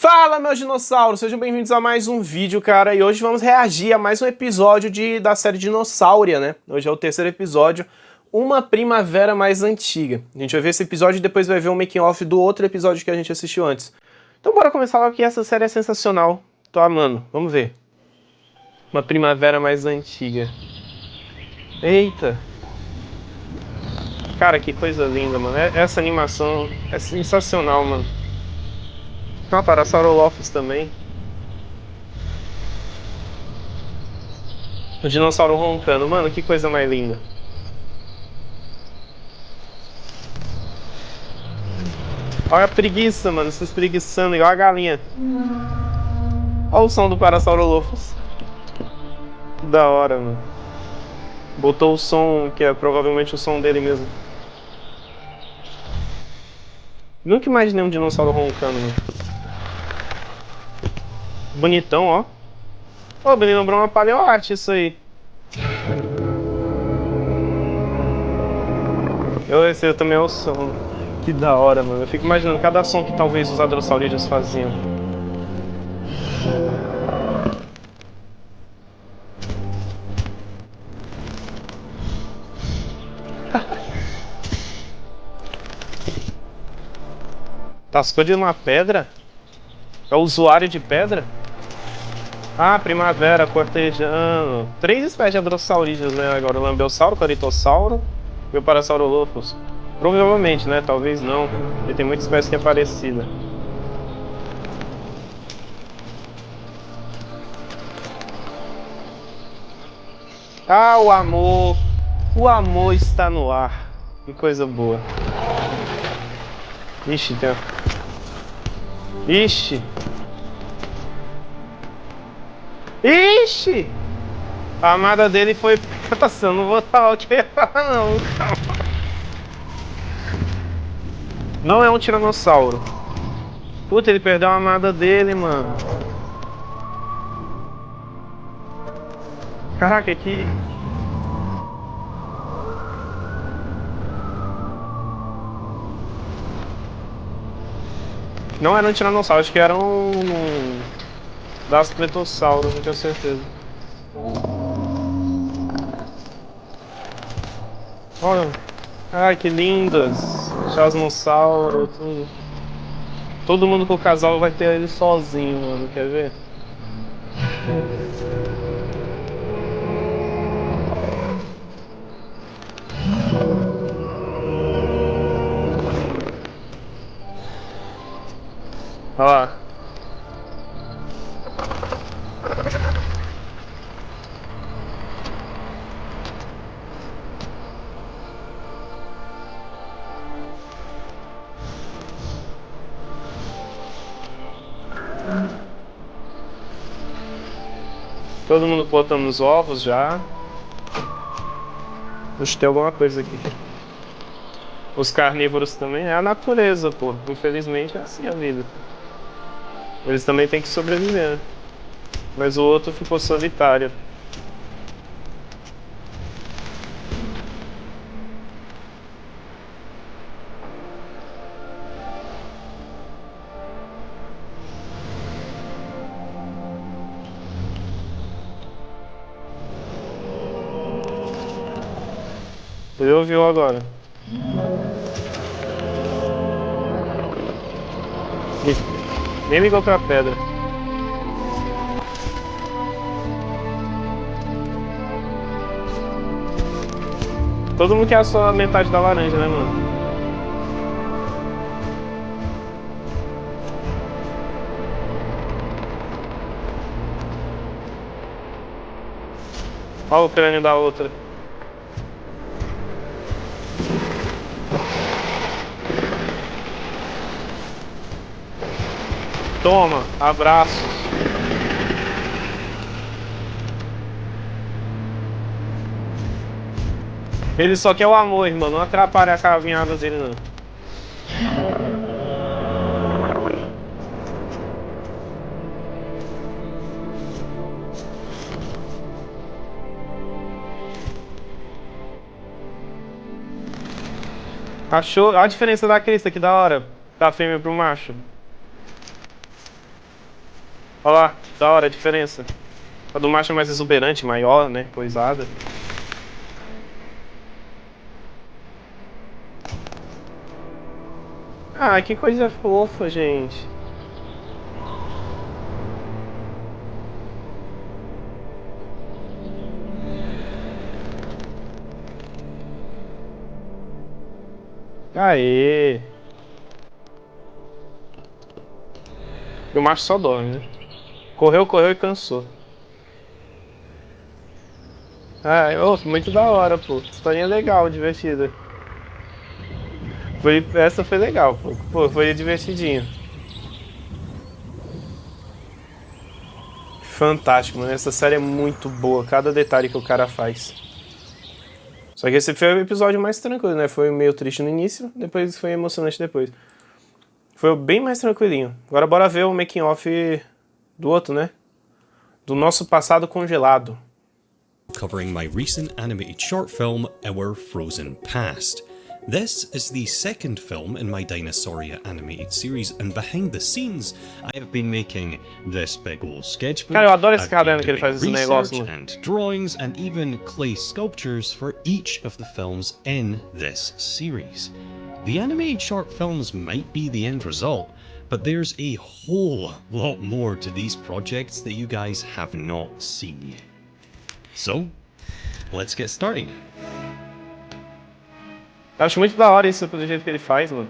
Fala, meus dinossauros! Sejam bem-vindos a mais um vídeo, cara, e hoje vamos reagir a mais um episódio da série Dinossauria, né? Hoje é o terceiro episódio, Uma Primavera Mais Antiga. A gente vai ver esse episódio e depois vai ver um making-off do outro episódio que a gente assistiu antes. Então bora começar logo, que essa série é sensacional. Tô amando, vamos ver. Uma Primavera Mais Antiga. Eita! Cara, que coisa linda, mano. Essa animação é sensacional, mano. Tem uma Parasaurolophus também. O dinossauro roncando. Mano, que coisa mais linda. Olha a preguiça, mano. Se espreguiçando igual a galinha. Olha o som do Parasaurolophus. Que da hora, mano. Botou o som, que é provavelmente o som dele mesmo. Nunca imaginei um dinossauro roncando, mano. Bonitão, ó. Pô, me lembrou uma paleoarte isso aí. Esse também é o som. Que da hora, mano. Eu fico imaginando cada som que talvez os hadrossaurídeos faziam. Tascou de uma pedra? É o usuário de pedra? Ah, primavera, cortejando. 3 espécies de hadrossaurídeos, né? Agora o lambeossauro, caritossauro e o Parasaurolophus. Provavelmente, né? Talvez não. Porque tem muita espécie que é parecida. Ah, o amor. O amor está no ar. Que coisa boa. Ixi, tem... Ixi. Ixi! A amada dele foi... Nossa, eu não vou falar o que eu ia falar, não. Não é um tiranossauro. Puta, ele perdeu a amada dele, mano. Caraca, que... Não era um tiranossauro, acho que era um... Daspletossauro, não tenho certeza. Olha. Ai, que lindas. Chasmossauro, tudo. Todo mundo com o casal vai ter ele sozinho, mano. Quer ver? Olha lá. Todo mundo botando os ovos já. Deixa eu ter alguma coisa aqui. Os carnívoros também é a natureza, pô. Infelizmente é assim a vida. Eles também têm que sobreviver, né? Mas o outro ficou solitário. Ele ouviu agora. Nem ligou pra pedra. Todo mundo quer a sua metade da laranja, né, mano? Olha o crânio da outra. Toma, abraços. Ele só quer o amor, irmão. Não atrapalha a caminhada dele, não. Achou? Olha a diferença da crista, que da hora. Da fêmea pro macho. Olha lá, da hora a diferença. A do macho é mais exuberante, maior, né? Coisada. Ah, que coisa fofa, gente. Aê! E o macho só dorme, né? Correu, correu e cansou. Ah, muito da hora, pô. Historinha legal, divertida. Essa foi legal, pô. Pô, foi divertidinho. Fantástico, mano. Essa série é muito boa. Cada detalhe que o cara faz. Só que esse foi o episódio mais tranquilo, né? Foi meio triste no início, depois foi emocionante depois. Foi bem mais tranquilinho. Agora bora ver o making off do outro, né? Do nosso passado congelado. Covering my recent animated short film, Our Frozen Past. This is the second film in my Dinosauria animated series, and behind the scenes, I have been making this big old sketchbook. Cara, eu adoro esse I've been caderno que ele doing faz esse negócio, research mano. and drawings, and even clay sculptures for each of the films in this series. The animated short films might be the end result, but there's a whole lot more to these projects that you guys have not seen. So, let's get started. Eu acho muito da hora isso do jeito que ele faz, mano.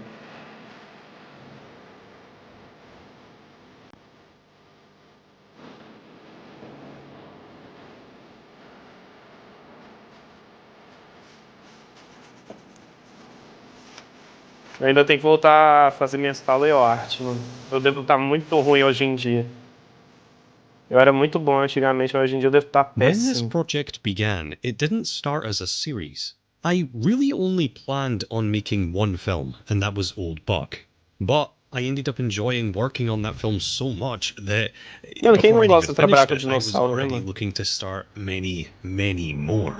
Eu ainda tenho que voltar a fazer minhas art, mano. Eu devo estar muito ruim hoje em dia. Eu era muito bom antigamente, mas hoje em dia eu devo estar When this péssimo. project began, it didn't start as a series. I really only planned on making one film, and that was Old Buck. But I ended up enjoying working on that film so much that Mano, quem before não I gosta even de trabalhar finished com it, I was dinossauro, né, already mano? looking to start many, many more.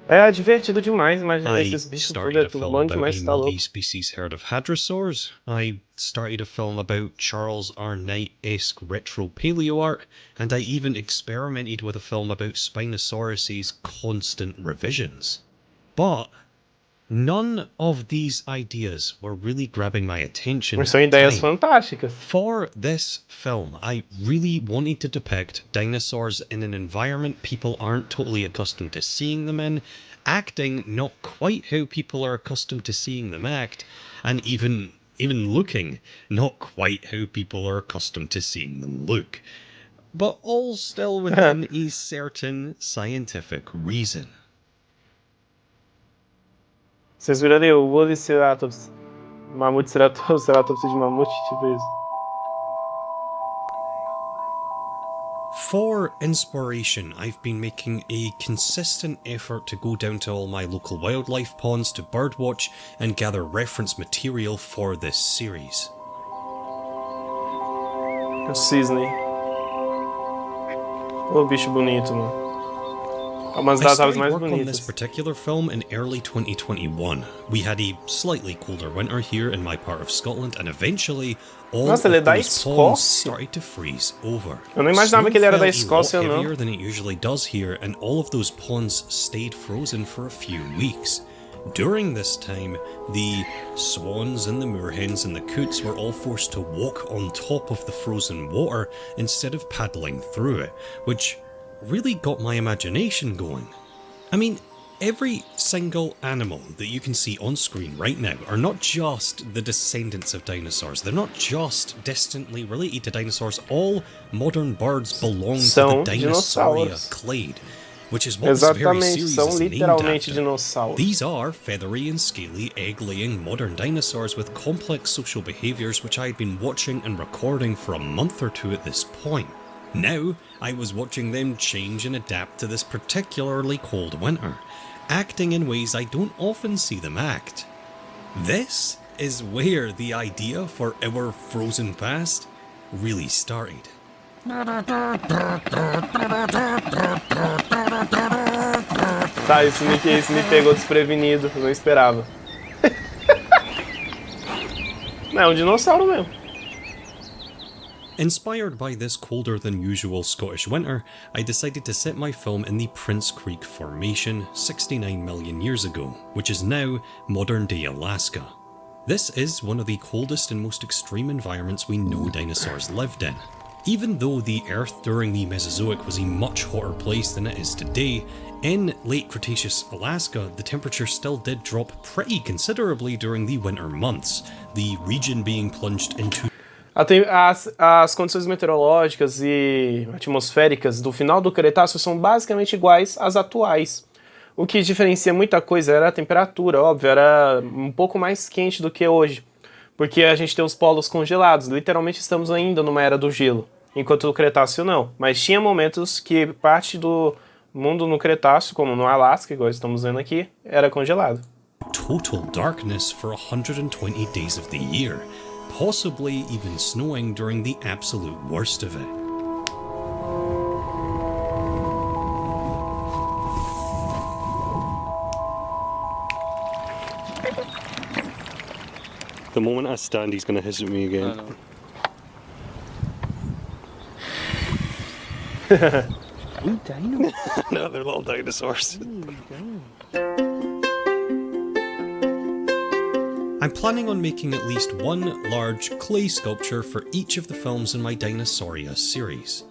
É divertido demais, mas I esses bichos tudo started é a tudo film bom about demais, a você tá louco. multi-species herd of hadrosaurs. I started a film about Charles R. Knight-esque retro paleo art, and I even experimented with a film about Spinosaurus's constant revisions. But none of these ideas were really grabbing my attention Mas at são the ideias time. fantásticas. For this film, I really wanted to depict dinosaurs in an environment people aren't totally accustomed to seeing them in, acting not quite how people are accustomed to seeing them act, and even looking not quite how people are accustomed to seeing them look. But all still within a certain scientific reason. Vocês viram ali o Voliceratops. Mamute Ceratops, Ceratops de mamute, tipo isso. For inspiration, I've been making a consistent effort to go down to all my local wildlife ponds to birdwatch and gather reference material for this series. O cisne. Ô, bicho bonito, mano. É umas I das aves started mais work on this bonitas. particular film in early 2021. We had a slightly colder winter here in my part of Scotland, and eventually all Nossa, of ele é da those ponds Escócia? started to freeze over. Eu não imaginava Snow que ele era da fell Escócia, a lot não. heavier than it usually does here, and all of those ponds stayed frozen for a few weeks. During this time, the swans and the moorhens and the coots were all forced to walk on top of the frozen water instead of paddling through it, which really got my imagination going. I mean, every single animal that you can see on screen right now are not just the descendants of dinosaurs. They're not just distantly related to dinosaurs. All modern birds belong to São the Dinosauria dinossauros. clade, which is what this very Exatamente, series são is named literalmente after. dinossauros. These are feathery and scaly, egg-laying modern dinosaurs with complex social behaviours which I had been watching and recording for a month or two at this point. Now, I was watching them change and adapt to this particularly cold winter, acting in ways I don't often see them act. This is where the idea for Our Frozen Past really started. Tá, esse me pegou desprevenido, eu não esperava. Não, é um dinossauro mesmo. Inspired by this colder than usual Scottish winter, I decided to set my film in the Prince Creek Formation 69 million years ago, which is now modern day Alaska. This is one of the coldest and most extreme environments we know dinosaurs lived in. Even though the Earth during the Mesozoic was a much hotter place than it is today, in late Cretaceous Alaska, the temperature still did drop pretty considerably during the winter months, the region being plunged into As condições meteorológicas e atmosféricas do final do Cretáceo são basicamente iguais às atuais. O que diferencia muita coisa era a temperatura, óbvio, era um pouco mais quente do que hoje, porque a gente tem os polos congelados, literalmente estamos ainda numa era do gelo, enquanto no Cretáceo não. Mas tinha momentos que parte do mundo no Cretáceo, como no Alasca, igual estamos vendo aqui, era congelado. total darkness for 120 days of the year, possibly even snowing during the absolute worst of it. The moment I stand, he's gonna hiss at me again. Dino. No, they're little dinosaurs. I'm planning on making at least one large clay sculpture for each of the films in my Dinosauria series.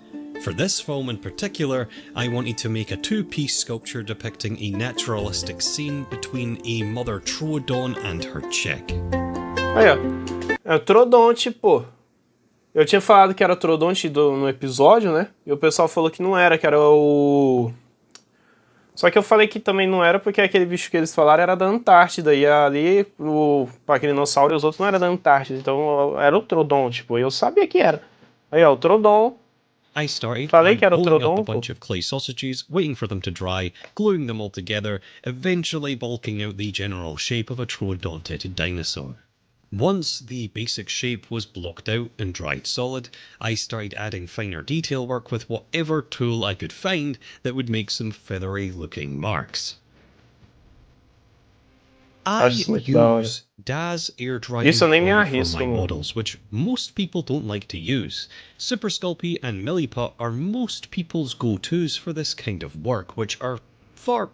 For this film in particular, I wanted to make a two-piece sculpture depicting a naturalistic scene between a mother Troodon and her chick. Aí, ó. É o Troodonte, pô. Eu tinha falado que era Troodonte no episódio, né? E o pessoal falou que não era, que era o... Só que eu falei que também não era porque aquele bicho que eles falaram era da Antártida. E ali, o Paquilinossauro e os outros não eram da Antártida. Então era o Troodonte, pô. Eu sabia que era. Aí, ó, o Troodon. I started Falei by que era o pulling up a Troodon, bunch pô. of clay sausages, waiting for them to dry, gluing them all together, eventually bulking out the general shape of a troodontid dinosaur. Once the basic shape was blocked out and dried solid, I started adding finer detail work with whatever tool I could find that would make some feathery looking marks. I Acho muito da hora. use DAZ air drying Isso eu nem me foam for arrisco, my mano. models, which most people don't like to use. Super Sculpey and Milliput are most people's go-tos for this kind of work, which are far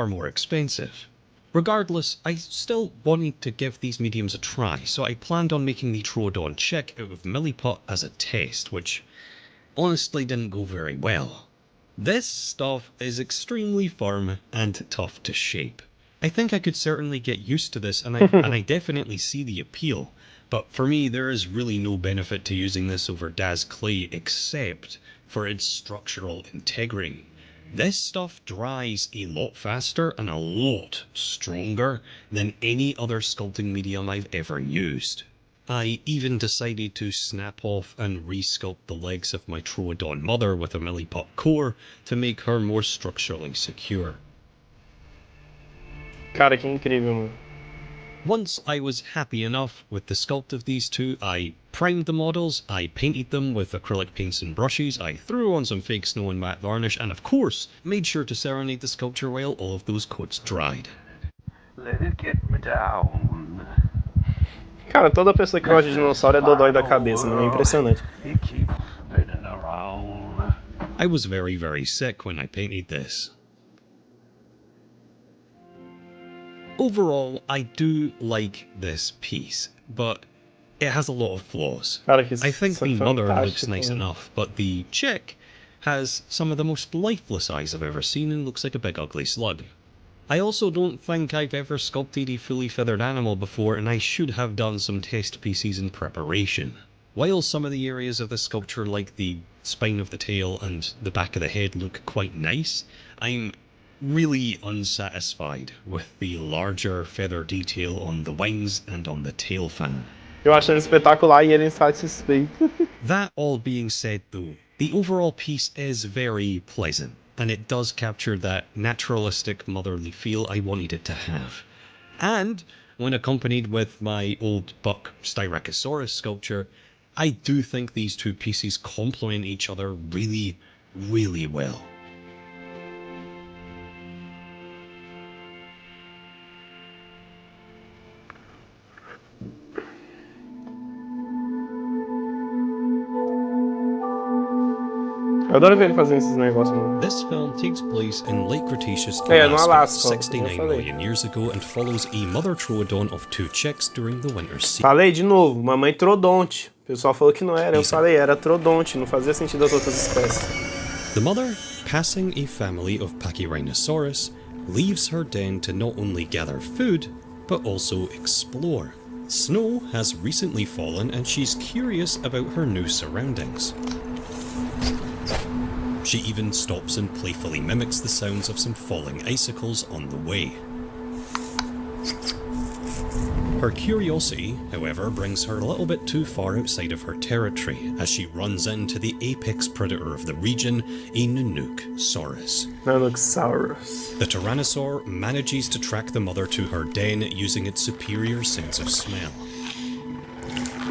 more expensive. Regardless, I still wanted to give these mediums a try, so I planned on making the Troodon chick out of Milliput as a test, which honestly didn't go very well. This stuff is extremely firm and tough to shape. I think I could certainly get used to this, and I definitely see the appeal, but for me there is really no benefit to using this over DAZ clay except for its structural integrity. This stuff dries a lot faster and a lot stronger than any other sculpting medium I've ever used. I even decided to snap off and resculpt the legs of my Troodon mother with a Milliput core to make her more structurally secure. Cara, que incrível, mano. Once I was happy enough with the sculpt of these two, I primed the models, I painted them with acrylic paints and brushes, I threw on some fake snow and matte varnish, and of course, made sure to serenade the sculpture while all of those coats dried. Let it get me down. Cara, toda pessoa que gosta de dinossauro é dodói da cabeça, mano. É impressionante. It keeps spinning around. I was very sick when I painted this. Overall, I do like this piece, but it has a lot of flaws. Cara, que I think isso é the mother looks fantástico, nice mano. enough, but the chick has some of the most lifeless eyes I've ever seen and looks like a big ugly slug. I also don't think I've ever sculpted a fully feathered animal before, and I should have done some test pieces in preparation. While some of the areas of the sculpture, like the spine of the tail and the back of the head, look quite nice, I'm really unsatisfied with the larger feather detail on the wings and on the tail fin. Eu achando espetacular e ele insatisfeito. That all being said though, the overall piece is very pleasant, and it does capture that naturalistic motherly feel I wanted it to have. And when accompanied with my old buck Styracosaurus sculpture, I do think these two pieces complement each other really well. Eu adoro ver ele fazendo esses negócios, mano. This film takes place in late Cretaceous É, no Alaska, Alasca, 69 eu falei. million years ago, and follows a mother troodon of 2 chicks during the winter season. Falei de novo, mamãe Trodonte. O pessoal falou que não era, eu falei, era Trodonte, não fazia sentido as outras espécies. The mother, passing a family of Pachyrhinosaurus, leaves her den to not only gather food, but also explore. Snow has recently fallen and she's curious about her new surroundings. She even stops and playfully mimics the sounds of some falling icicles on the way. Her curiosity, however, brings her a little bit too far outside of her territory as she runs into the apex predator of the region, a Nanooksaurus. Nanooksaurus. The Tyrannosaur manages to track the mother to her den using its superior sense of smell.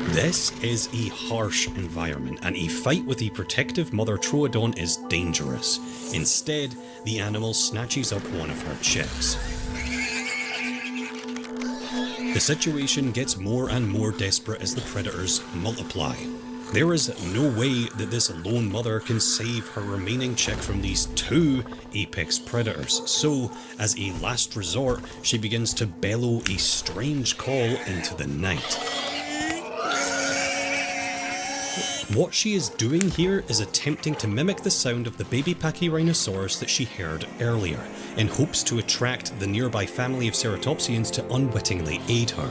This is a harsh environment, and a fight with the protective mother Troodon is dangerous. Instead, the animal snatches up one of her chicks. The situation gets more and more desperate as the predators multiply. There is no way that this lone mother can save her remaining chick from these 2 apex predators, so as a last resort, she begins to bellow a strange call into the night. What she is doing here is attempting to mimic the sound of the baby Pachyrhinosaurus that she heard earlier, in hopes to attract the nearby family of ceratopsians to unwittingly aid her.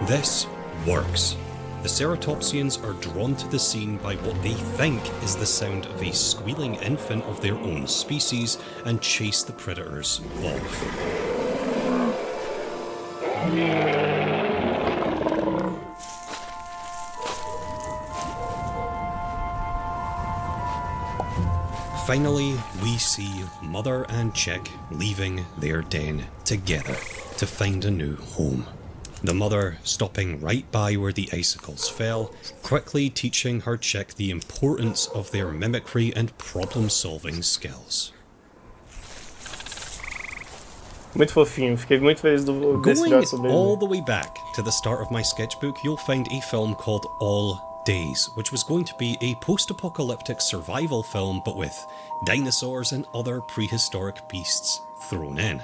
This works. The ceratopsians are drawn to the scene by what they think is the sound of a squealing infant of their own species and chase the predators off. Finally, we see mother and chick leaving their den together to find a new home. The mother stopping right by where the icicles fell, quickly teaching her chick the importance of their mimicry and problem-solving skills. Muito fofinho, fiquei muito feliz desse Going jogo sobre all ele. the way back to the start of my sketchbook, you'll find a film called All Days, which was going to be a post-apocalyptic survival film, but with dinosaurs and other prehistoric beasts thrown in.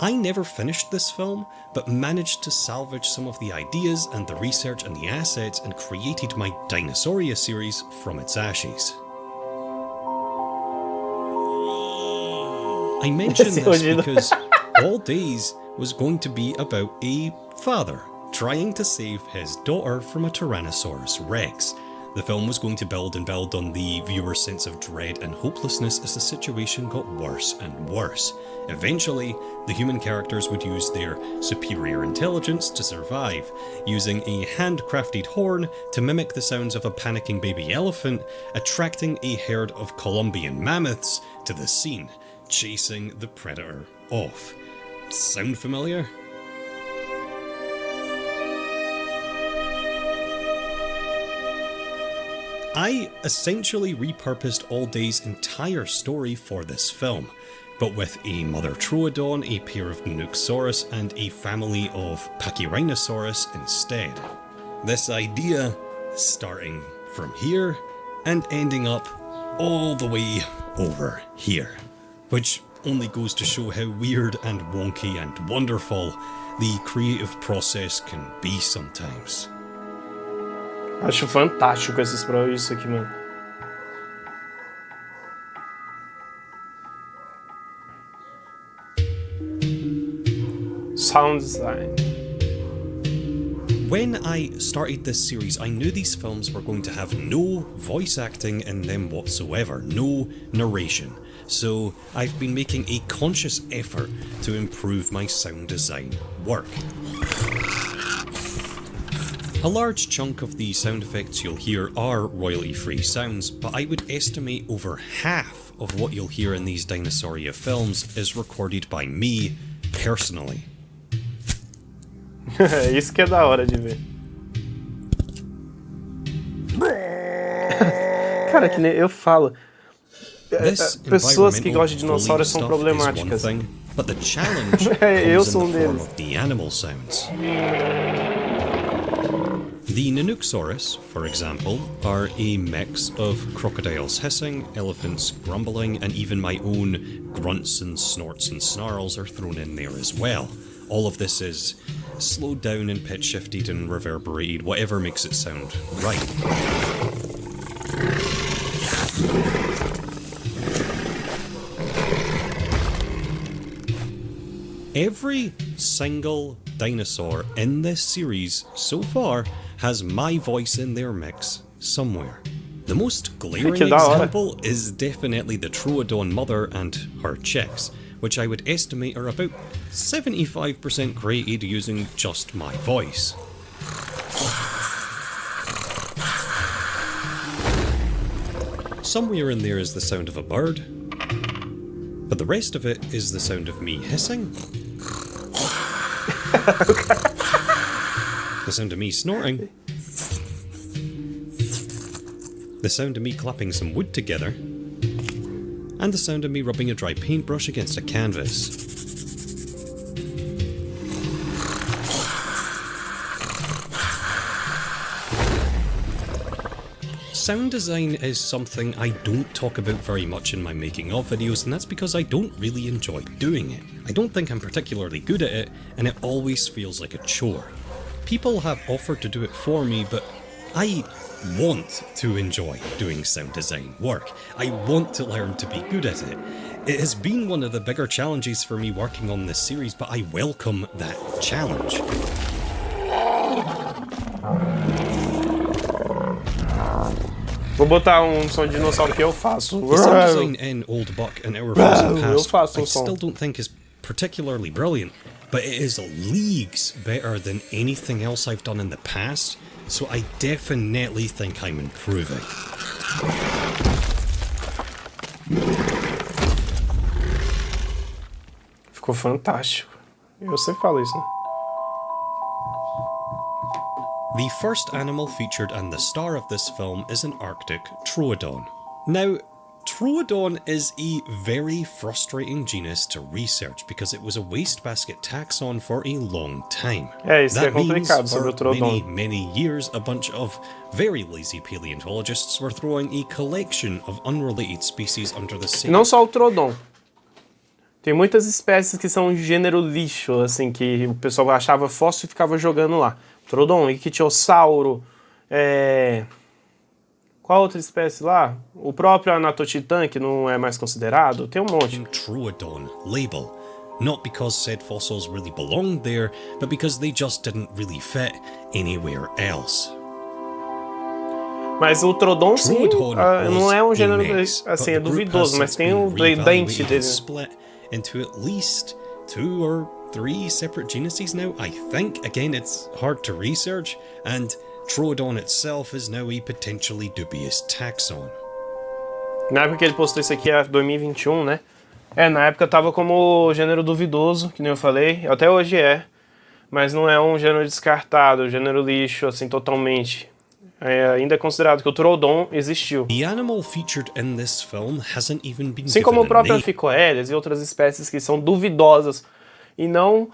I never finished this film, but managed to salvage some of the ideas and the research and the assets and created my Dinosauria series from its ashes. I mention this because All Days was going to be about a father trying to save his daughter from a Tyrannosaurus Rex. The film was going to build on the viewer's sense of dread and hopelessness as the situation got worse and worse. Eventually, the human characters would use their superior intelligence to survive, using a handcrafted horn to mimic the sounds of a panicking baby elephant, attracting a herd of Colombian mammoths to the scene, chasing the predator off. Sound familiar? I essentially repurposed All Day's entire story for this film, but with a mother Troodon, a pair of Nanooksaurus, and a family of Pachyrhinosaurus instead. This idea starting from here and ending up all the way over here, which only goes to show how weird and wonky and wonderful the creative process can be sometimes. Acho fantástico isso aqui, mano. Sound design. When I started this series, I knew these films were going to have no voice acting in them whatsoever, no narration. So I've been making a conscious effort to improve my sound design work. A large chunk of the sound effects you'll hear are royalty-free sounds, but I would estimate over half of what you'll hear in these Dinosauria films is recorded by me personally. Isso que é da hora de ver. Cara, que nem eu falo. Pessoas que gostam de dinossauros são problemáticas. But the challenge Eu comes in sou the form deles. of the animal sounds. The Nanuqsaurus, for example, are a mix of crocodiles hissing, elephants grumbling, and even my own grunts and snorts and snarls are thrown in there as well. All of this is slowed down and pitch shifted and reverberated, whatever makes it sound right. Every single dinosaur in this series so far has my voice in their mix somewhere. The most glaring Que da hora. example is definitely the Troodon mother and her chicks, which I would estimate are about 75% created using just my voice. Somewhere in there is the sound of a bird, but the rest of it is the sound of me hissing, the sound of me snorting, the sound of me clapping some wood together, and the sound of me rubbing a dry paintbrush against a canvas. Sound design is something I don't talk about very much in my making of videos, and that's because I don't really enjoy doing it. I don't think I'm particularly good at it, and it always feels like a chore. People have offered to do it for me, but I want to enjoy doing sound design work. I want to learn to be good at it. It has been one of the bigger challenges for me working on this series, but I welcome that challenge. Vou botar som de dinossauro que eu faço. The sound design in Old Buck and Our Frozen Eu Past faço I som. still don't think is particularly brilliant, but it is leagues better than anything else I've done in the past, so I definitely think I'm improving. Ficou fantástico. Eu sempre falo isso, né? The first animal featured and the star of this film is an Arctic Troodon. Now, Troodon is a very frustrating genus to research because it was a wastebasket taxon for a long time. É, isso que é That means complicado sobre o for many, Troodon. many years, a bunch of very lazy paleontologists were throwing a collection of unrelated species under the same... Não só o Troodon. Tem muitas espécies que são de gênero lixo, assim, que o pessoal achava fóssil e ficava jogando lá. Troodon, Ictiosauro, qual outra espécie lá? O próprio Anatotitan, que não é mais considerado. Tem um monte. Troodon label. Not because said fossils really belonged there, but because they just didn't really fit anywhere else. Mas o Troodon, sim, Troodon não é um was gênero, immense, assim, but é the group duvidoso, has mas since tem o been dente reevaluated and dele. split into at least 2 or 3 separate genuses now, I think. Again, it's hard to research, and Troodon itself is now a potentially dubious taxon. Na época que ele postou isso aqui, é 2021, né? Na época tava como gênero duvidoso, que nem eu falei, até hoje é. Mas não é um gênero descartado, gênero lixo, assim, totalmente. Ainda é considerado que o Troodon existiu. The animal featured in this film hasn't even been Assim given como o a próprio name. Anficoélias e outras espécies que são duvidosas e não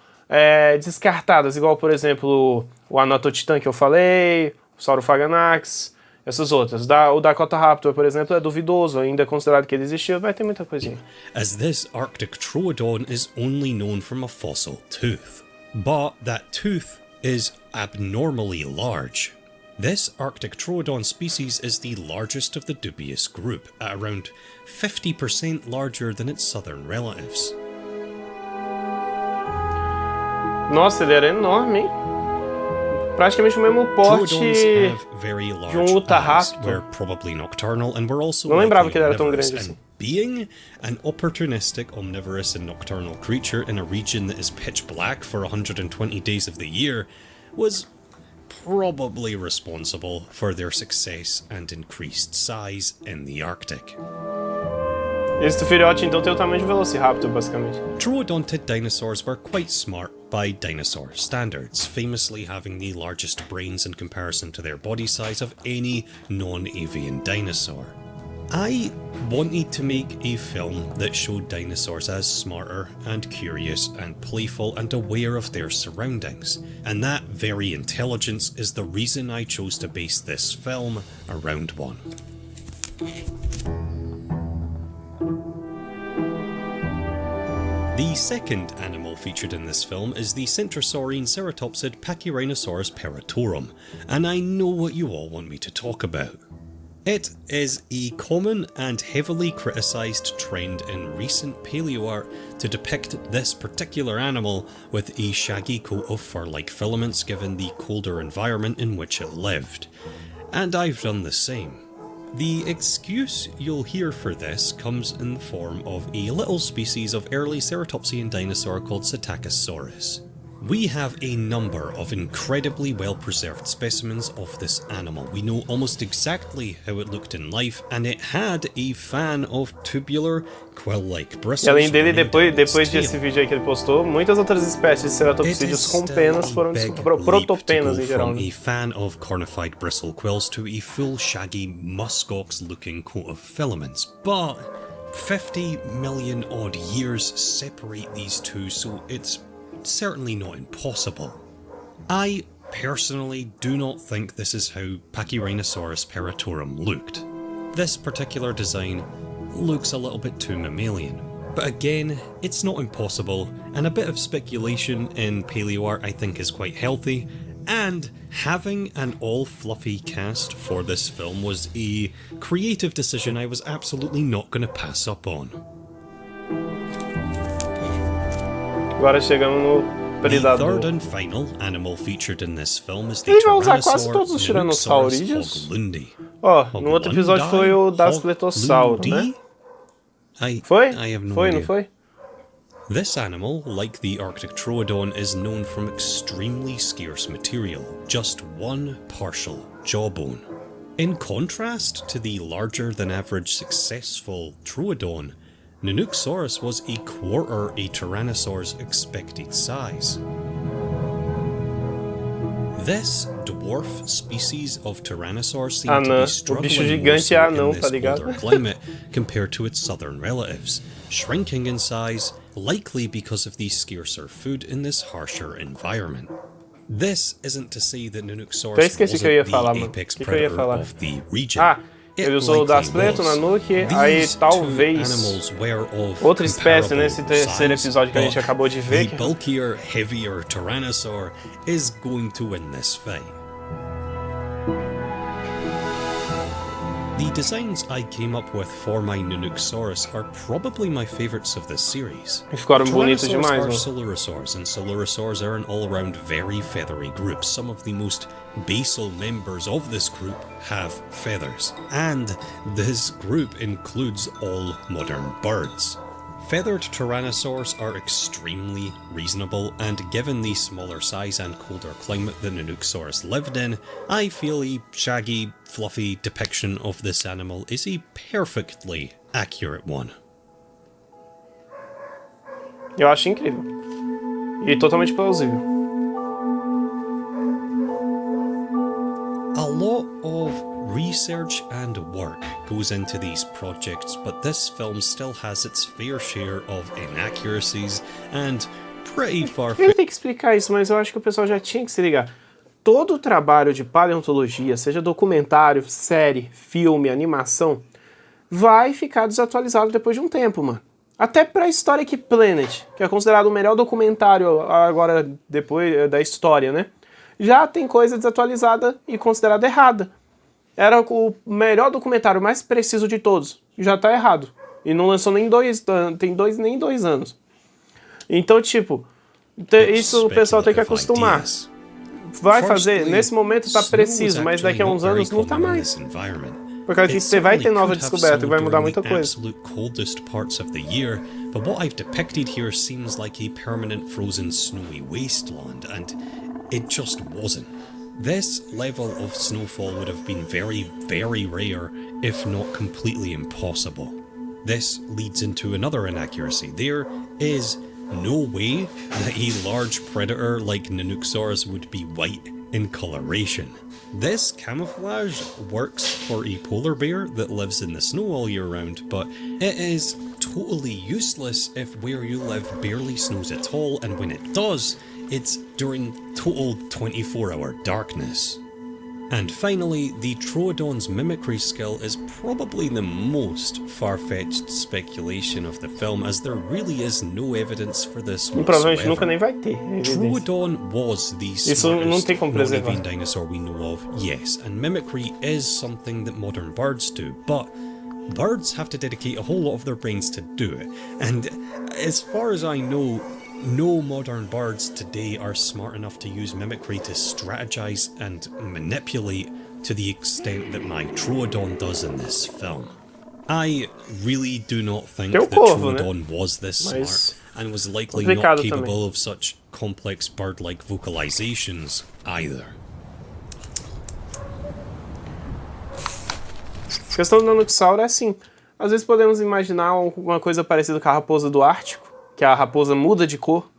descartadas, igual, por exemplo, o Anatotitan que eu falei, o Saurophaganax, essas outras. O Dakota Raptor, por exemplo, é duvidoso, ainda é considerado que ele existiu, vai ter muita coisinha. As this Arctic Troodon is only known from a fossil tooth. But that tooth is abnormally large. This Arctic Troodon species is the largest of the dubious group, at around 50% larger than its southern relatives. Nossa, ele era enorme, hein? Praticamente o mesmo porte Troodons have very large eyes. Utahraptor. We're probably nocturnal, and we're also Não lembrava likely que ele era tão omnivorous. grande And assim. being an opportunistic, omnivorous, and nocturnal creature in a region that is pitch black for 120 days of the year was probably responsible for their success and increased size in the Arctic. Esse filhote, então, tem o tamanho de Velociraptor, basicamente. Troodontid dinosaurs were quite smart by dinosaur standards, famously having the largest brains in comparison to their body size of any non-avian dinosaur. I wanted to make a film that showed dinosaurs as smarter and curious and playful and aware of their surroundings, and that very intelligence is the reason I chose to base this film around one. The second animal featured in this film is the centrosaurine ceratopsid Pachyrhinosaurus peritorum, and I know what you all want me to talk about. It is a common and heavily criticised trend in recent paleoart to depict this particular animal with a shaggy coat of fur-like filaments given the colder environment in which it lived, and I've done the same. The excuse you'll hear for this comes in the form of a little species of early ceratopsian dinosaur called Psittacosaurus. We have a number of incredibly well-preserved specimens of this animal. We know almost exactly how it looked in life, and it had a fan of tubular, quill-like bristles. E além dele, depois desse vídeo aí que ele postou, muitas outras espécies de ceratopsídeos com penas foram protopenas em geral. From a fan of cornified bristle quills to a full shaggy muskox-looking coat of filaments, but 50 million odd years separate these two, so it's certainly not impossible. I personally do not think this is how Pachyrhinosaurus peritorum looked. This particular design looks a little bit too mammalian, but again, it's not impossible, and a bit of speculation in paleoart I think is quite healthy, and having an all-fluffy cast for this film was a creative decision I was absolutely not going to pass up on. Agora chegamos no predador. The third and final animal featured in this film is the Ele vai usar quase todos os Tyrannosaurus tiranossaurídeos. hoglundi. Ó, no outro episódio foi o Daspletosauro, né? Foi? I have no Foi, idea. não foi? This animal, like the Arctic Troodon, is known from extremely scarce material, just one partial jawbone. In contrast to the larger than average successful Troodon, Nanuqsaurus was a quarter a Tyrannosaur's expected size. This dwarf species of Tyrannosaur seemed to be struggling more so in this colder climate compared to its southern relatives, shrinking in size, likely because of the scarcer food in this harsher environment. This isn't to say that Nanuqsaurus wasn't the apex predator of the region. Ele usou o Daspleto, Nanook, aí talvez outra espécie nesse terceiro episódio que a gente acabou de ver. The bulkier, heavier Tyrannosaur is going to win this fight. The designs I came up with for my Nanuqsaurus are probably my favorites of this series. E ficaram bonitos demais, are Silurisaurs, and Silurisaurs are an all-around very feathery group. Some of the most basal members of this group have feathers, and this group includes all modern birds. Feathered Tyrannosaurs are extremely reasonable, and given the smaller size and colder climate that Nanuqsaurus lived in, I feel a shaggy, fluffy depiction of this animal is a perfectly accurate one. Eu acho incrível. E totalmente plausível. A lot of research and work goes into these projects, but this film still has its fair share of inaccuracies and pretty far-fetched. Eu tenho que explicar isso, mas eu acho que o pessoal já tinha que se ligar. Todo o trabalho de paleontologia, seja documentário, série, filme, animação, vai ficar desatualizado depois de um tempo, mano. Até pra Historic Planet, que é considerado o melhor documentário agora depois da história, né? Já tem coisa desatualizada e considerada errada. Era o melhor documentário mais preciso de todos. Já tá errado. E não lançou nem nem dois anos. Então, tipo, isso o pessoal tem que acostumar. Vai fazer, nesse momento tá preciso, mas daqui a uns anos não tá mais. Por causa que você vai ter nova descoberta e vai mudar muita coisa. Coldest parts of the year, but what I've depicted here seems like a permanent frozen snowy wasteland, and it just wasn't. This level of snowfall would have been very, very rare, if not completely impossible. This leads into another inaccuracy. There is no way that a large predator like Nanuqsaurus would be white in coloration. This camouflage works for a polar bear that lives in the snow all year round, but it is totally useless if where you live barely snows at all, and when it does, it's during total 24-hour darkness. And finally, the Troodon's mimicry skill is probably the most far-fetched speculation of the film, as there really is no evidence for this E provavelmente nunca whatsoever. nem vai ter evidência. Troodon was the Isso não tem smartest como preservar. non-living dinosaur we know of, yes, and mimicry is something that modern birds do, but birds have to dedicate a whole lot of their brains to do it, and as far as I know, no modern birds today are smart enough to use mimicry to strategize and manipulate to the extent that my Troodon does in this film. I really do not think Tem o that corvo, né? Troodon was this smart Mas and was likely not complicado capable também. of such complex bird-like vocalizations either. A questão do Nanoxauro é assim. Às vezes podemos imaginar alguma coisa parecida com a raposa do Ártico, que a raposa muda de cor.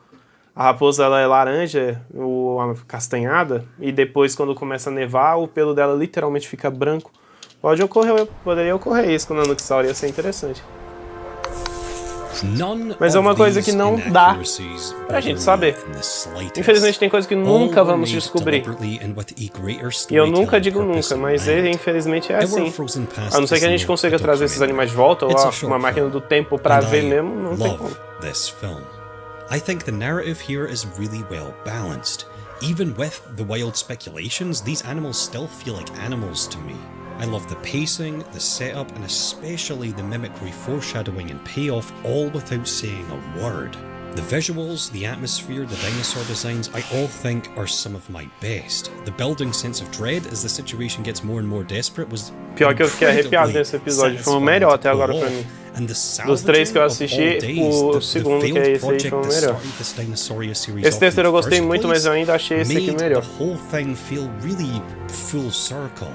A raposa ela é laranja ou castanhada, e depois quando começa a nevar, o pelo dela literalmente fica branco. Poderia ocorrer isso com o Nanoxauro, ia ser interessante. Mas é uma coisa que não dá pra gente saber. Infelizmente tem coisa que nunca vamos descobrir. E eu nunca digo nunca, mas infelizmente é assim. A não ser que a gente consiga trazer esses animais de volta, ou uma máquina do tempo pra ver mesmo, não tem como. This film. I think the narrative here is really well balanced. Even with the wild speculations, these animals still feel like animals to me. I love the pacing, the setup, and especially the mimicry foreshadowing and payoff, all without saying a word. The visuals, the atmosphere, the dinosaur designs, I all think are some of my best. The building sense of dread as the situation gets more and more desperate was Pior que eu fiquei arrepiado nesse episódio, foi o melhor até agora pra mim. Dos três que eu assisti, o segundo, que é esse aí, foi o melhor. Esse terceiro eu gostei muito, mas eu ainda achei esse aqui melhor. The whole thing feel really full circle.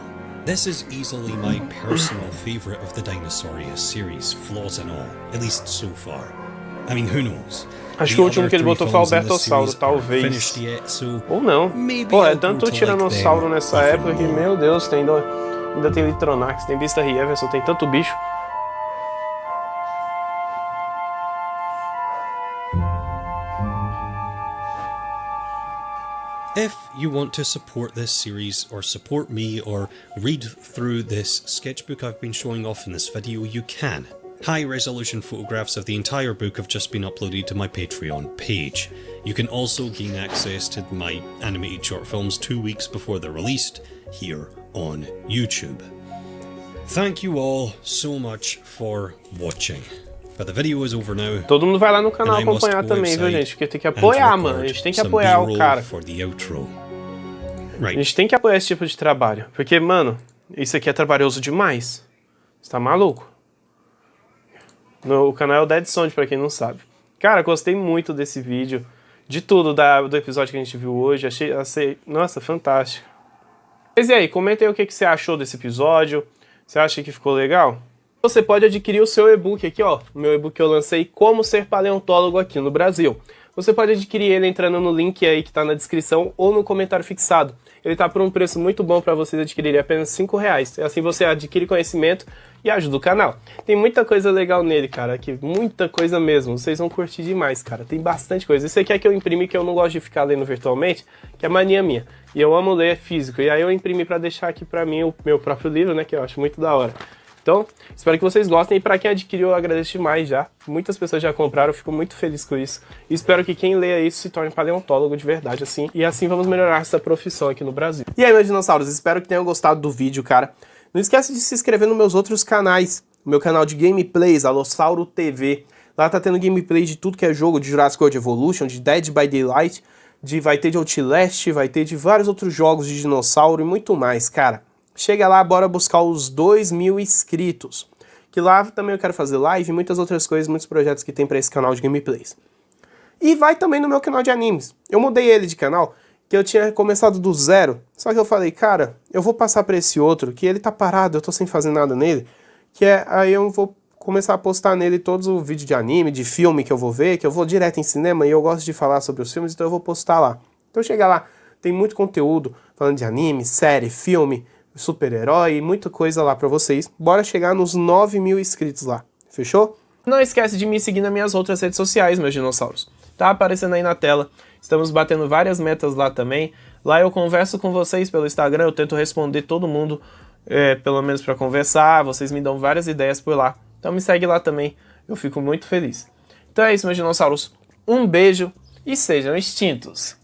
This is easily my personal favourite of the Dinosauria series, flaws and all, at least so far. I mean, who knows? Acho que o último que ele botou foi o Albertossauro, talvez. Ou não. Pô, é tanto tiranossauro nessa época que, meu Deus, ainda tem Litronax, tem Vista Everson, tem tanto bicho. If you want to support this series, or support me, or read through this sketchbook I've been showing off in this video, you can. High-resolution photographs of the entire book have just been uploaded to my Patreon page. You can also gain access to my animated short films 2 weeks before they're released, here on YouTube. Thank you all so much for watching. But the video is over now. Todo mundo vai lá no canal acompanhar também, viu, gente? Porque tem que apoiar, mano. A gente tem que apoiar o cara. A gente tem que apoiar esse tipo de trabalho. Porque, mano, isso aqui é trabalhoso demais. Você tá maluco? O canal é o Dead Sound, pra quem não sabe. Cara, gostei muito desse vídeo. De tudo do episódio que a gente viu hoje. Achei nossa, fantástico. Mas e aí, comenta aí o que você achou desse episódio. Você acha que ficou legal? Você pode adquirir o seu e-book aqui, ó. O meu e-book que eu lancei, Como Ser Paleontólogo aqui no Brasil. Você pode adquirir ele entrando no link aí que tá na descrição ou no comentário fixado. Ele tá por um preço muito bom para vocês adquirirem, apenas R$5. Assim você adquire conhecimento e ajuda o canal. Tem muita coisa legal nele, cara, aqui, muita coisa mesmo. Vocês vão curtir demais, cara. Tem bastante coisa. Isso aqui é que eu imprimi, que eu não gosto de ficar lendo virtualmente, que é mania minha. E eu amo ler físico. E aí eu imprimi para deixar aqui para mim o meu próprio livro, né, que eu acho muito da hora. Então, espero que vocês gostem, e para quem adquiriu eu agradeço demais já. Muitas pessoas já compraram, eu fico muito feliz com isso. E espero que quem leia isso se torne paleontólogo de verdade, assim. E assim vamos melhorar essa profissão aqui no Brasil. E aí, meus dinossauros, espero que tenham gostado do vídeo, cara. Não esquece de se inscrever nos meus outros canais. O meu canal de gameplays, Alossauro TV. Lá tá tendo gameplay de tudo que é jogo, de Jurassic World Evolution, de Dead by Daylight, vai ter de Outlast, vai ter de vários outros jogos de dinossauro e muito mais, cara. Chega lá, bora buscar os 2.000 inscritos. Que lá também eu quero fazer live e muitas outras coisas, muitos projetos que tem pra esse canal de gameplays. E vai também no meu canal de animes. Eu mudei ele de canal, que eu tinha começado do zero. Só que eu falei, cara, eu vou passar pra esse outro, que ele tá parado, eu tô sem fazer nada nele. Aí eu vou começar a postar nele todos os vídeos de anime, de filme que eu vou ver, que eu vou direto em cinema e eu gosto de falar sobre os filmes, então eu vou postar lá. Então chega lá. Tem muito conteúdo falando de anime, série, filme, super-herói, muita coisa lá pra vocês. Bora chegar nos 9.000 inscritos lá, fechou? Não esquece de me seguir nas minhas outras redes sociais, meus dinossauros. Tá aparecendo aí na tela. Estamos batendo várias metas lá também. Lá eu converso com vocês pelo Instagram, eu tento responder todo mundo, pelo menos pra conversar. Vocês me dão várias ideias por lá. Então me segue lá também, eu fico muito feliz. Então é isso, meus dinossauros. Um beijo e sejam extintos!